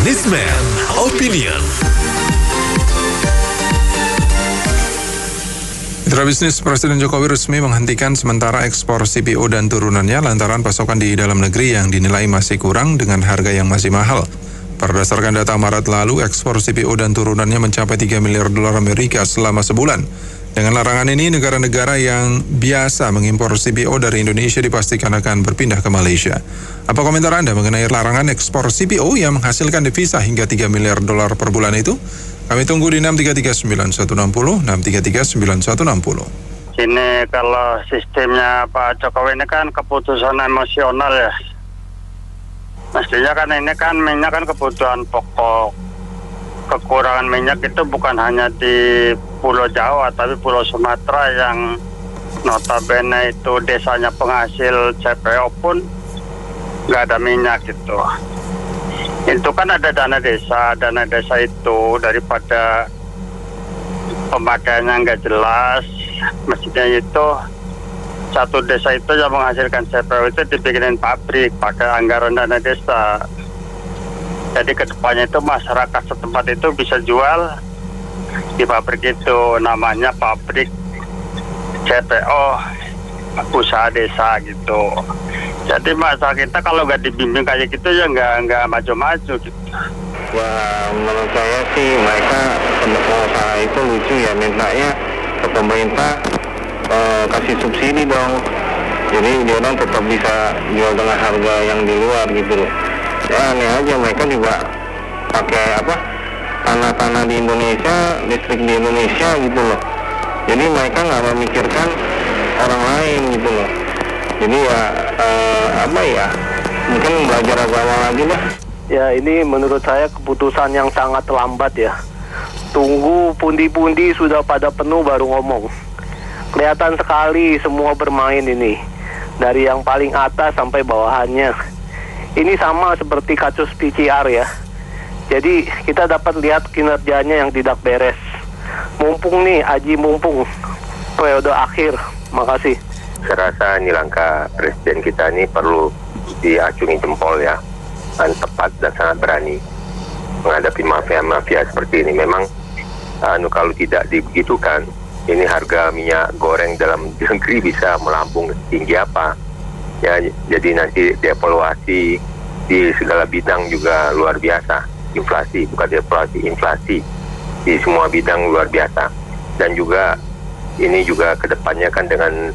Newsman Opinion. Mitra bisnis, Presiden Jokowi resmi menghentikan sementara ekspor CPO dan turunannya lantaran pasokan di dalam negeri yang dinilai masih kurang dengan harga yang masih mahal. Berdasarkan data Maret lalu, ekspor CPO dan turunannya mencapai 3 miliar dolar Amerika selama sebulan. Dengan larangan ini, negara-negara yang biasa mengimpor CPO dari Indonesia dipastikan akan berpindah ke Malaysia. Apa komentar Anda mengenai larangan ekspor CPO yang menghasilkan devisa hingga 3 miliar dolar per bulan itu? Kami tunggu di 6339160, 6339160. Ini kalau sistemnya Pak Jokowi ini kan keputusan emosional ya. Mestinya kan ini kan minyak kan kebutuhan pokok. Kekurangan minyak itu bukan hanya di Pulau Jawa, tapi Pulau Sumatera yang notabene itu desanya penghasil CPO pun nggak ada minyak gitu. Itu kan ada dana desa itu daripada pemakaiannya nggak jelas, mestinya itu satu desa itu yang menghasilkan CPO itu dibikinin pabrik pakai anggaran dana desa. Jadi kedepannya itu masyarakat setempat itu bisa jual di pabrik itu, namanya pabrik CPO usaha desa gitu. Jadi masyarakat kita kalau nggak dibimbing kayak gitu ya nggak maju-maju gitu. Wah, menurut saya sih mereka pengusaha itu lucu ya, mintanya ke pemerintah kasih subsidi dong. Jadi dia orang tetap bisa jual dengan harga yang di luar gitu loh. Ya aneh aja, mereka juga pakai tanah-tanah di Indonesia, listrik di Indonesia gitu loh. Jadi mereka nggak memikirkan orang lain gitu loh. Jadi ya mungkin belajar agama lagi lah. Ya ini menurut saya keputusan yang sangat lambat ya. Tunggu pundi-pundi sudah pada penuh baru ngomong. Kelihatan sekali semua bermain ini, dari yang paling atas sampai bawahannya. Ini sama seperti kasus PCR ya. Jadi kita dapat lihat kinerjanya yang tidak beres. Mumpung nih, Aji mumpung periode akhir. Makasih. Saya rasa ini langkah presiden kita ini perlu diacungi jempol ya, dan tepat dan sangat berani menghadapi mafia-mafia seperti ini. Memang kalau tidak dibegitukan, ini harga minyak goreng dalam negeri bisa melambung tinggi apa ya. Jadi nanti dievaluasi di segala bidang juga luar biasa. Inflasi, bukan dievaluasi, inflasi di semua bidang luar biasa. Dan juga ini juga kedepannya kan dengan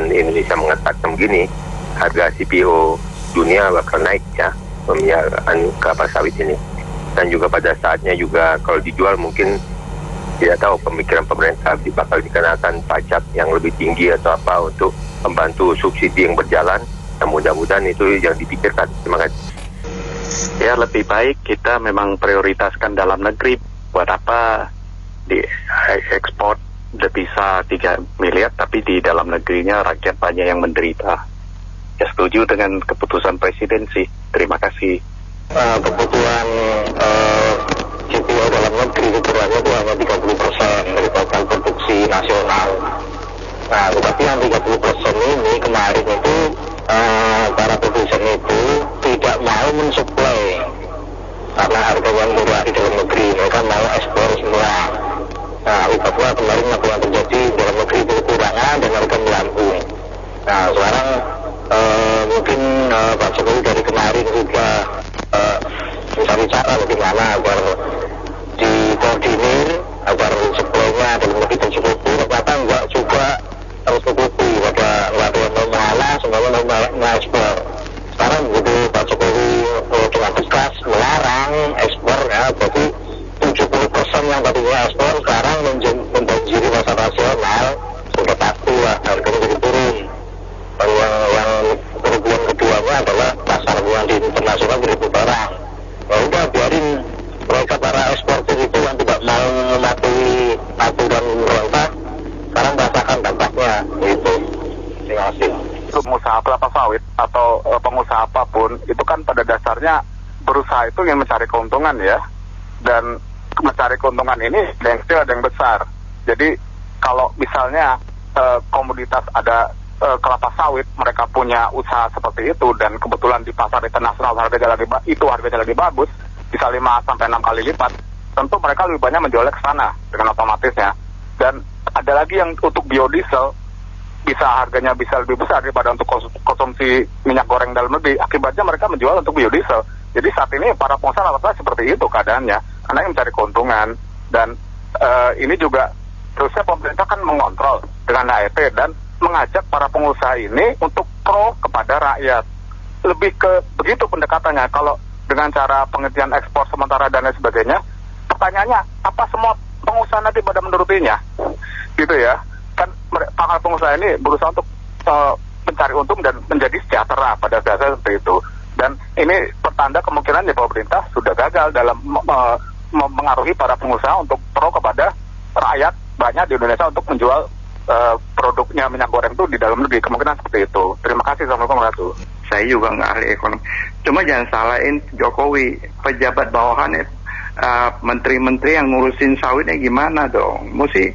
Indonesia mengetatkan begini, harga CPO dunia bakal naik ya, minyak kelapa sawit ini. Dan juga pada saatnya juga kalau dijual mungkin tidak tahu pemikiran pemerintah bakal dikenakan pajak yang lebih tinggi atau apa untuk membantu subsidi yang berjalan. Dan mudah-mudahan itu yang dipikirkan. Terima kasih. Ya, lebih baik kita memang prioritaskan dalam negeri. Buat apa di ekspor devisa 3 miliar tapi di dalam negerinya rakyat banyak yang menderita. Ya, setuju dengan keputusan presiden sih. Terima kasih. Kebutuhan CPO dalam negeri ukurannya itu hanya 30% dari total produksi nasional. Nah, tetapi yang 30% ini kemarin itu para produsen itu tidak mau mensuplai karena harganya murah di dalam negeri. Mereka mau ekspor semua. Nah, akibatnya kemarin apa yang terjadi dalam negeri itu kekurangan dan harga melambung. Nah, sekarang mungkin Pak Jokowi dari kemarin juga mencari cara bagaimana agar dikoordinir agar suplainya dalam negeri tercukupi. Ternyata enggak juga harus tercukupi pada latihan mana semuanya mengekspor. Sekarang begitu Pak Jokowi dengan tegas melarang ekspor ya, jadi 70% yang tadinya ekspor sekarang membanjiri pasar nasional, sudah pasti lah harganya jadi turun. Lalu yang kerugian keduanya adalah pasar yang di internasional beribu barang. Ya udah biarin mereka para eksportir itu yang tidak mau mematuhi aturan pemerintah sekarang merasakan dampaknya gitu. Terima kasih. Pengusaha kelapa sawit atau pengusaha apapun itu kan pada dasarnya berusaha itu ingin mencari keuntungan ya, dan mencari keuntungan ini ada yang kecil ada yang besar. Jadi kalau misalnya komoditas ada kelapa sawit, mereka punya usaha seperti itu dan kebetulan di pasar internasional harganya lagi bagus, bisa 5-6 kali lipat, tentu mereka lebih banyak menjualnya ke sana dengan otomatisnya. Dan ada lagi yang untuk biodiesel, harganya bisa lebih besar daripada untuk konsumsi minyak goreng dalam negeri. Akibatnya mereka menjual untuk biodiesel. Jadi saat ini para pengusaha rata-rata seperti itu keadaannya, karena yang mencari keuntungan. Dan ini juga terusnya pemerintah kan mengontrol dengan HET dan mengajak para pengusaha ini untuk pro kepada rakyat. Lebih ke begitu pendekatannya. Kalau dengan cara penghentian ekspor sementara dan lain sebagainya, pertanyaannya, apa semua pengusaha nanti pada menurutinya? Gitu ya. Kan para pengusaha ini berusaha untuk mencari untung dan menjadi sejahtera pada dasarnya seperti itu. Dan ini pertanda kemungkinan ya pemerintah sudah gagal dalam mengaruhi para pengusaha untuk pro kepada rakyat banyak di Indonesia untuk menjual produknya minyak goreng itu di dalam negeri. Kemungkinan seperti itu. Terima kasih. Assalamualaikum warahmatullahi wabarakatuh. Saya juga nggak ahli ekonomi. Cuma jangan salahin Jokowi, pejabat bawahannya, menteri-menteri yang ngurusin sawitnya gimana dong? Mesti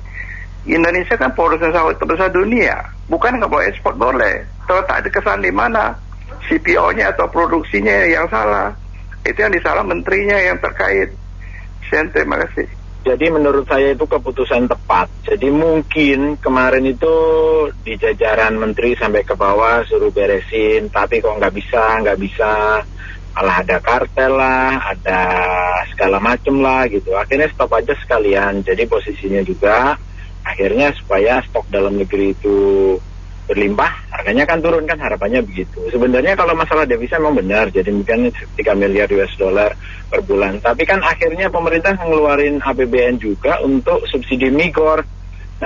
Indonesia kan produsen sawit terbesar dunia, bukan nggak boleh ekspor boleh. Kalau tak ada kesalahan di mana, CPO-nya atau produksinya yang salah, itu yang disalah menterinya yang terkait. Terima kasih. Jadi menurut saya itu keputusan tepat. Jadi mungkin kemarin itu di jajaran menteri sampai ke bawah suruh beresin, tapi kok nggak bisa, malah ada kartel lah, ada segala macem lah gitu. Akhirnya stop aja sekalian. Jadi posisinya juga akhirnya supaya stok dalam negeri itu berlimpah, harganya kan turun kan, harapannya begitu. Sebenarnya kalau masalah devisa memang benar, jadi mungkin 3 miliar US dollar per bulan. Tapi kan akhirnya pemerintah ngeluarin APBN juga untuk subsidi migor.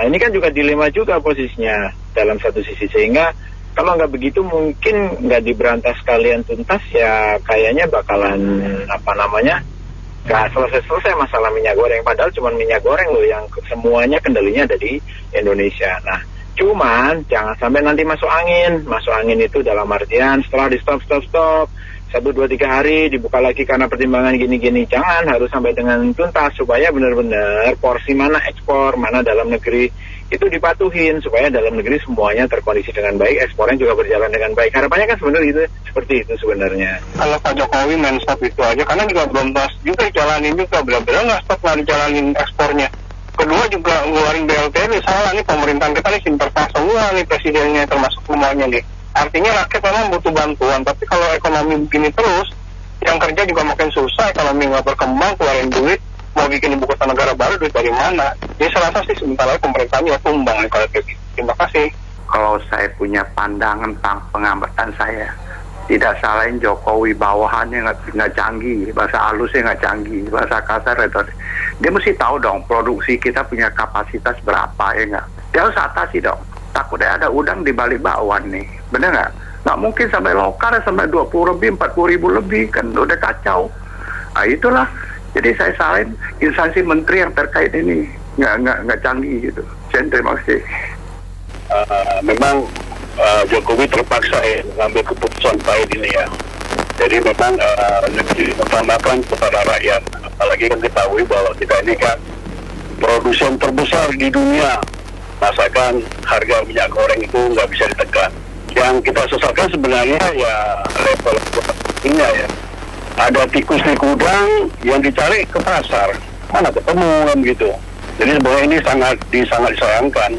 Nah ini kan juga dilema juga posisinya dalam satu sisi, sehingga kalau nggak begitu mungkin nggak diberantas sekalian tuntas ya kayaknya bakalan nggak selesai masalah minyak goreng. Padahal cuma minyak goreng loh yang semuanya kendalinya ada di Indonesia. Nah cuman jangan sampai nanti masuk angin itu dalam artian setelah di stop 1, 2, 3 hari dibuka lagi karena pertimbangan gini-gini. Jangan, harus sampai dengan tuntas supaya benar-benar porsi mana ekspor, mana dalam negeri itu dipatuhin supaya dalam negeri semuanya terkondisi dengan baik, ekspornya juga berjalan dengan baik. Harapannya kan sebenarnya itu seperti itu sebenarnya. Kalau Pak Jokowi main stop itu aja, karena juga belum pas juga jalanin juga, benar-benar nggak stop, nggak dijalanin ekspornya. Kedua juga ngeluarin BLT, salah nih pemerintahan kita nih intervensi semua nih presidennya termasuk semuanya nih. Artinya rakyat memang butuh bantuan, tapi kalau ekonomi begini terus, yang kerja juga makin susah, ekonomi nggak berkembang, keluarin duit, mau bikin ibu kota negara baru, duit dari mana? Jadi saya rasa sih sebentar lagi pemerintahnya tumbang nih kalau kayak gitu. Terima kasih. Kalau saya punya pandangan tentang pengamatan saya, tidak salahin Jokowi, bawahannya nggak canggih, bahasa halusnya nggak canggih, bahasa kasar itu. Dia mesti tahu dong produksi kita punya kapasitas berapa ya nggak? Dia harus atasi dong. Takutnya ada udang di balik bakwan nih, bener nggak? Nggak mungkin sampai lokal sampai 20 lebih, 40 ribu lebih, kan udah kacau. Nah itulah. Jadi saya salahin instansi menteri yang terkait ini nggak canggih gitu. Terima kasih. Memang Jokowi terpaksa mengambil keputusan pahit ini ya. Jadi memang utamakan kepada rakyat. Apalagi kan ketahui bahwa kita ini kan produsen terbesar di dunia. Masakan harga minyak goreng itu nggak bisa ditekan. Yang kita sesalkan sebenarnya ya level ini ya. Ada tikus di gudang yang dicari ke pasar, mana ketemu kan gitu. Jadi sebenarnya ini sangat disayangkan.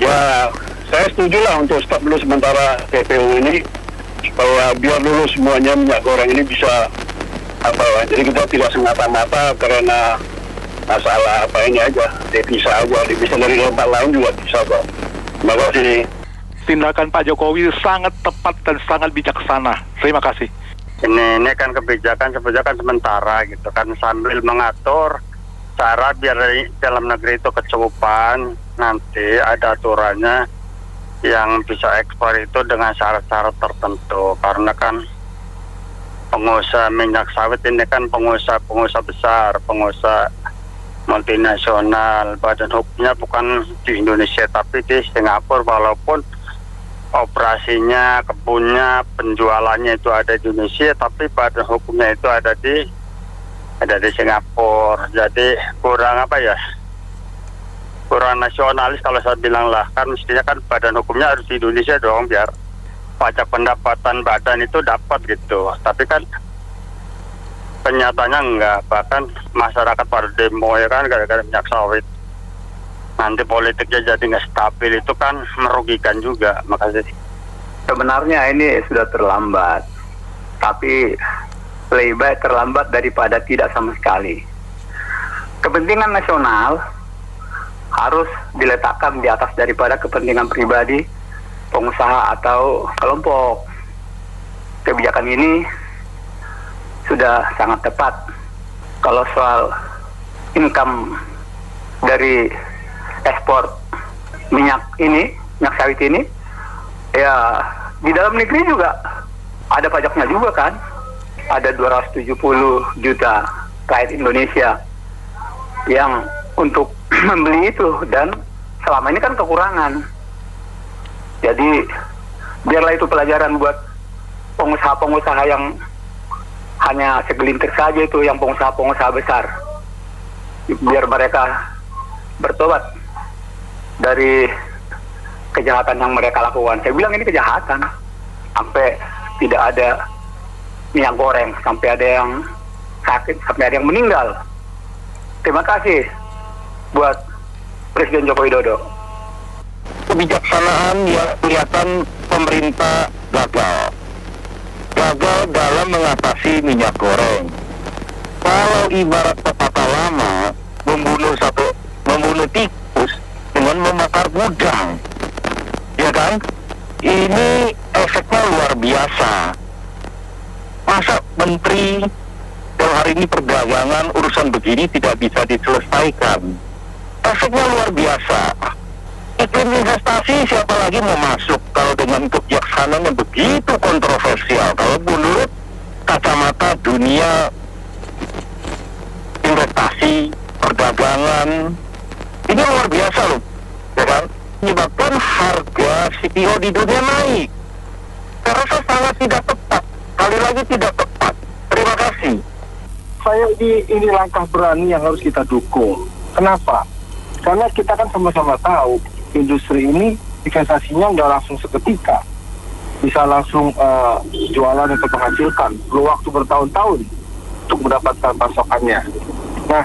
Ya saya setuju lah untuk stop dulu sementara PPU ini, bahwa biar dulu semuanya minyak goreng ini bisa jadi kita tidak semata-mata karena masalah ini aja, devisa aja, devisa dari tempat lain juga bisa kok. Terima kasih. Tindakan Pak Jokowi sangat tepat dan sangat bijaksana. Terima kasih. Ini kan kebijakan sementara gitu kan, sambil mengatur cara biar dalam negeri itu kecukupan, nanti ada aturannya yang bisa ekspor itu dengan syarat-syarat tertentu. Karena kan pengusaha minyak sawit ini kan pengusaha besar, pengusaha multinasional. Badan hukumnya bukan di Indonesia tapi di Singapura, walaupun operasinya, kebunnya, penjualannya itu ada di Indonesia, tapi badan hukumnya itu ada di Singapura. Jadi kurang nasionalis kalau saya bilang lah. Kan mestinya kan badan hukumnya harus di Indonesia dong, biar pajak pendapatan badan itu dapat gitu. Tapi kan kenyataannya enggak. Bahkan masyarakat pada demo ya kan gara-gara minyak sawit. Nanti politiknya jadi nggak stabil, itu kan merugikan juga. Makasih. Sebenarnya ini sudah terlambat, tapi lebih baik terlambat daripada tidak sama sekali. Kepentingan nasional harus diletakkan di atas daripada kepentingan pribadi, pengusaha atau kelompok. Kebijakan ini sudah sangat tepat. Kalau soal income dari ekspor minyak sawit ini, ya di dalam negeri juga ada pajaknya juga kan. Ada 270 juta rakyat Indonesia yang untuk membeli itu, dan selama ini kan kekurangan. Jadi biarlah itu pelajaran buat pengusaha-pengusaha yang hanya segelintir saja itu, yang pengusaha-pengusaha besar, biar mereka bertobat dari kejahatan yang mereka lakukan. Saya bilang ini kejahatan, sampai tidak ada minyak goreng, sampai ada yang sakit, sampai ada yang meninggal. Terima kasih buat Presiden Joko Widodo. Kebijaksanaan yang kelihatan pemerintah gagal dalam mengatasi minyak goreng. Kalau ibarat pepatah lama, membunuh tikus dengan membakar gudang, ya kan? Ini efeknya luar biasa. Masa menteri dalam hari ini perdagangan urusan begini tidak bisa diselesaikan? Efeknya luar biasa. Iklim investasi siapa lagi mau masuk kalau dengan kebijaksanaan yang begitu kontroversial? Kalau menurut kacamata dunia investasi, perdagangan, ini luar biasa loh, ya kan? Menyebabkan harga CPO di dunia naik. Saya rasa sangat tidak tepat, kali lagi tidak tepat. Terima kasih. Ini langkah berani yang harus kita dukung. Kenapa? Karena kita kan sama-sama tahu industri ini investasinya nggak langsung seketika, bisa langsung jualan untuk menghasilkan, perlu waktu bertahun-tahun untuk mendapatkan pasokannya. Nah,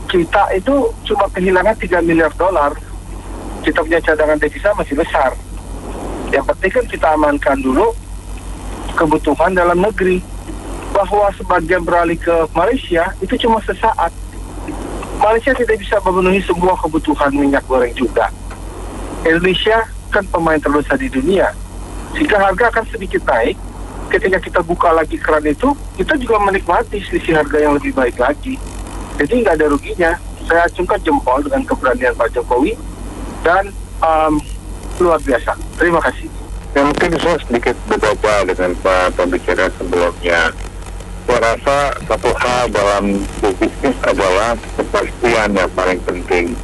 kita itu cuma kehilangan $3 miliar. Kita punya cadangan devisa masih besar. Yang penting kan kita amankan dulu kebutuhan dalam negeri. Bahwa sebagian beralih ke Malaysia itu cuma sesaat. Malaysia tidak bisa memenuhi semua kebutuhan minyak goreng juga. Indonesia kan pemain terbesar di dunia, sehingga harga akan sedikit naik. Ketika kita buka lagi keran itu, kita juga menikmati selisih harga yang lebih baik lagi. Jadi nggak ada ruginya. Saya acungkan jempol dengan keberanian Pak Jokowi, dan luar biasa. Terima kasih. Ya, mungkin saya sedikit berbeda dengan Pak pembicara sebelumnya. Saya rasa satu hal dalam bisnis adalah kepastian yang paling penting.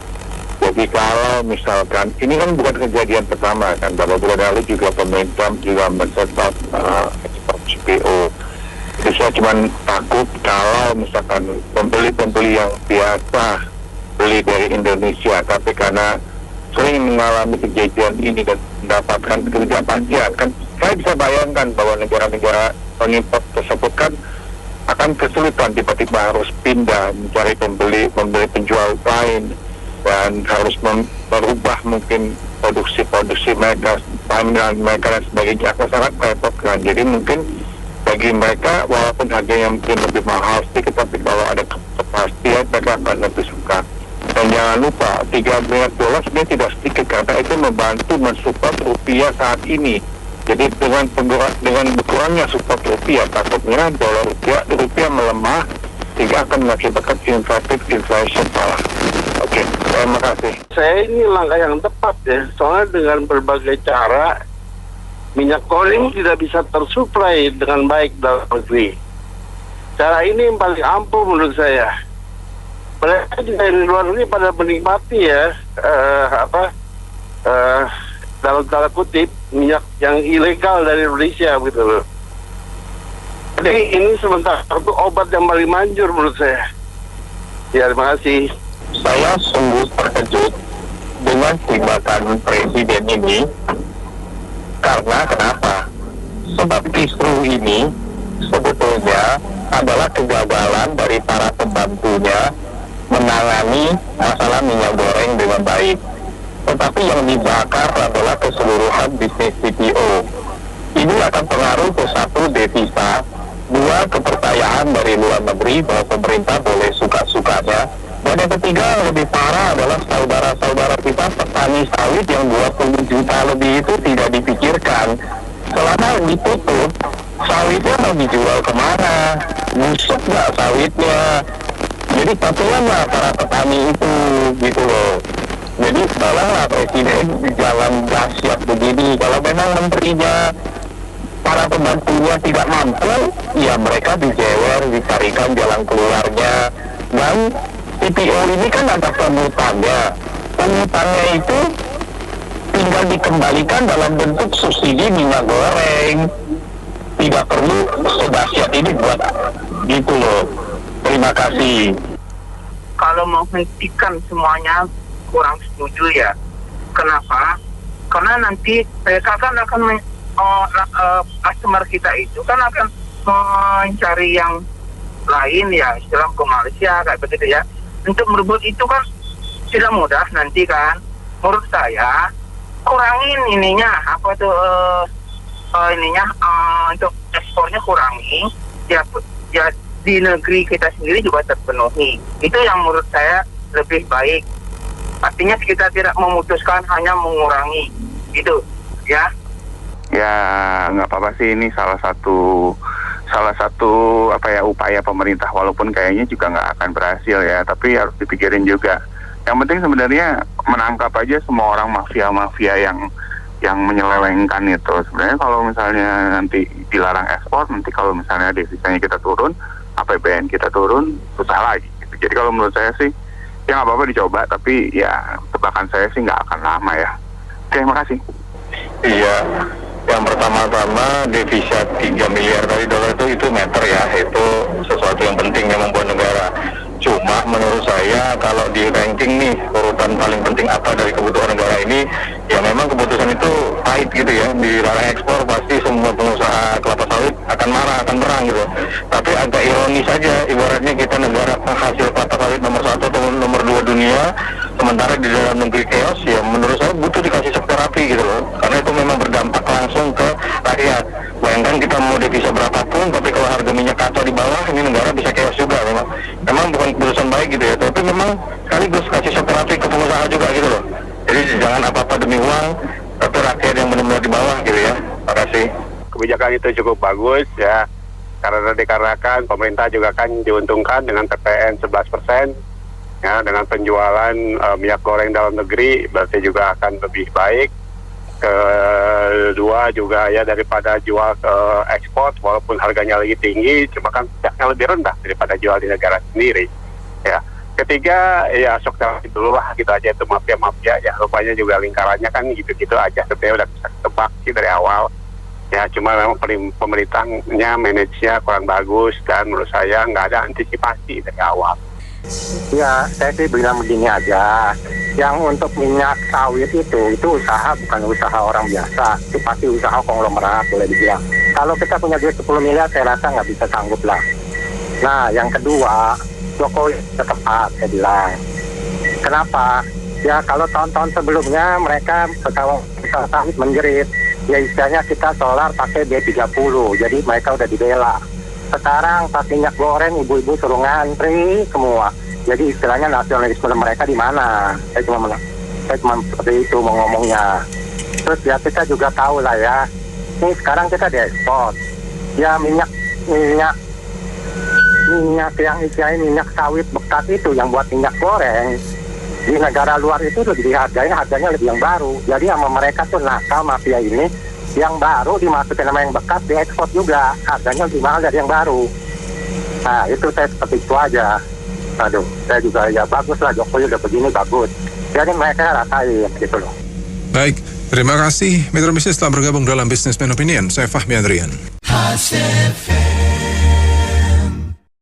Jadi kalau misalkan, ini kan bukan kejadian pertama kan, beberapa bulan lalu juga pemerintah juga mencetak ekspor CPO. Jadi saya cuma takut kalau misalkan pembeli-pembeli yang biasa beli dari Indonesia, tapi karena sering mengalami kejadian ini dan mendapatkan ketidakpastian, kan saya bisa bayangkan bahwa negara-negara pengimpor tersebut kan akan kesulitan, tiba-tiba harus pindah mencari pembeli penjual lain, dan harus merubah mungkin produksi mereka, timeline mereka dan sebagainya, akan sangat repot kan. Jadi mungkin bagi mereka walaupun harganya mungkin lebih mahal sedikit, tapi kalau ada kepastian mereka akan lebih suka. Dan jangan lupa $3 miliar sebenarnya tidak sedikit, karena itu membantu mensupport rupiah saat ini. Jadi dengan berkurangnya support rupiah, takutnya rupiah melemah sehingga akan mengakibatkan inflation malah. Oke, terima kasih. Saya ini langkah yang tepat ya, soalnya dengan berbagai cara minyak goreng tidak bisa tersuplai dengan baik dalam negeri. Cara ini yang paling ampuh menurut saya. Mereka juga di luar negeri pada menikmati ya dalam tanda kutip minyak yang ilegal dari Indonesia gitu loh. Jadi ini sementara itu obat yang paling manjur menurut saya. Ya, terima kasih. Saya sungguh terkejut dengan tindakan presiden ini. Karena kenapa? Sebab justru ini sebetulnya adalah kegagalan dari para pembantunya menangani masalah minyak goreng dengan baik. Tetapi yang dibakar adalah keseluruhan bisnis CPO. Ini akan pengaruh ke satu, devisa, dua, kepercayaan dari luar negeri bahwa pemerintah boleh suka-sukanya, dan yang ketiga lebih parah adalah saudara-saudara kita petani sawit yang 20 juta lebih itu tidak dipikirkan. Selama ditutup, sawitnya mau dijual kemana? Busuk nggak sawitnya? Jadi kasihanlah para petani itu, gitu loh. Jadi tolonglah Presiden jalan dahsyat begini. Kalau memang menterinya, para pembantunya tidak mampu, ya mereka dijewer, dicarikan jalan keluarnya. Dan CPO ini kan ada pungutannya. Pungutannya itu tinggal dikembalikan dalam bentuk subsidi minyak goreng. Tidak perlu sedahsyat ini buat gitu loh. Terima kasih. Kalau mau hentikan semuanya kurang setuju ya. Kenapa? Karena nanti mereka kan akan customer kita itu kan akan mencari yang lain ya, istilah ke Malaysia kayak begitu ya. Untuk merebut itu kan tidak mudah nanti kan. Menurut saya kurangin ininya untuk ekspornya kurangi ya di negeri kita sendiri juga terpenuhi. Itu yang menurut saya lebih baik. Artinya kita tidak memutuskan, hanya mengurangi gitu ya. Ya nggak apa-apa sih, ini salah satu upaya pemerintah, walaupun kayaknya juga nggak akan berhasil ya, tapi harus dipikirin juga. Yang penting sebenarnya menangkap aja semua orang mafia-mafia yang menyelewengkan itu. Sebenarnya kalau misalnya nanti dilarang ekspor, nanti kalau misalnya devisanya kita turun, APBN kita turun, susah lagi gitu. Jadi kalau menurut saya sih ya nggak apa-apa dicoba, tapi ya tebakan saya sih nggak akan lama ya. Terima kasih. Iya, yang pertama-tama devisa 3 miliar dari dolar itu meter ya, itu sesuatu yang penting yang membuat negara. Cuma menurut saya kalau di ranking nih urutan paling penting apa dari kebutuhan negara ini, ya memang keputusan itu pahit gitu ya. Dilarang ekspor pasti semua pengusaha kelapa sawit akan marah, akan perang gitu. Tapi agak ironis saja, ibaratnya kita negara penghasil kelapa sawit nomor 1 atau nomor 2 dunia, sementara di dalam negeri chaos, ya menurut saya butuh dikasih terapi gitu loh. Karena itu memang berdampak langsung ke rakyat. Bayangkan kita mau devisa berapapun, tapi kalau harga minyak kacau di bawah, ini negara bisa chaos juga memang. Memang bukan keputusan baik gitu ya, tapi memang sekaligus kasih terapi ke pengusaha juga gitu loh. Jadi jangan apa-apa demi uang, tapi rakyat yang benar-benar di bawah gitu ya. Terima kasih. Kebijakan itu cukup bagus ya, karena dikarenakan pemerintah juga kan diuntungkan dengan PPN 11%. Ya, dengan penjualan minyak goreng dalam negeri berarti juga akan lebih baik. Kedua juga ya, daripada jual ke ekspor walaupun harganya lagi tinggi, cuma kan pajaknya lebih rendah daripada jual di negara sendiri. Ya. Ketiga ya sok dulu lah gitu aja, itu mafia ya, rupanya juga lingkarannya kan gitu-gitu aja, sebenarnya udah bisa ketebak sih dari awal. Ya cuma memang pemerintahnya manage-nya kurang bagus, dan menurut saya nggak ada antisipasi dari awal. Ya, saya sih bilang begini aja. Yang untuk minyak sawit itu usaha, bukan usaha orang biasa. Itu pasti usaha konglomerat boleh dibilang. Kalau kita punya duit 10 miliar, saya rasa nggak bisa sanggup lah. Nah, yang kedua, Jokowi tepat, saya bilang. Kenapa? Ya, kalau tahun-tahun sebelumnya mereka pesawat sawit menjerit. Ya, istilahnya kita solar pakai B30, jadi mereka udah dibela. Sekarang pas minyak goreng, ibu-ibu suruh ngantri semua. Jadi istilahnya nasionalisme mereka di mana? Saya cuma seperti itu mau ngomongnya. Terus ya kita juga tahu lah ya. Ini sekarang kita diekspor. Ya minyak yang istilahnya minyak sawit bekas itu yang buat minyak goreng di negara luar itu lebih harganya lebih yang baru. Jadi sama mereka tuh nakal mafia ini. Yang baru dimasukin sama yang bekas diekspor juga, harganya lebih mahal dari yang baru. Nah itu saya seperti itu aja. Aduh, saya juga ya bagus lah, Jokowi udah begini bagus. Jadi mereka rasain gitu loh. Baik, terima kasih Mitra Bisnis telah bergabung dalam Businessman Opinion. Saya Fahmi Adrian.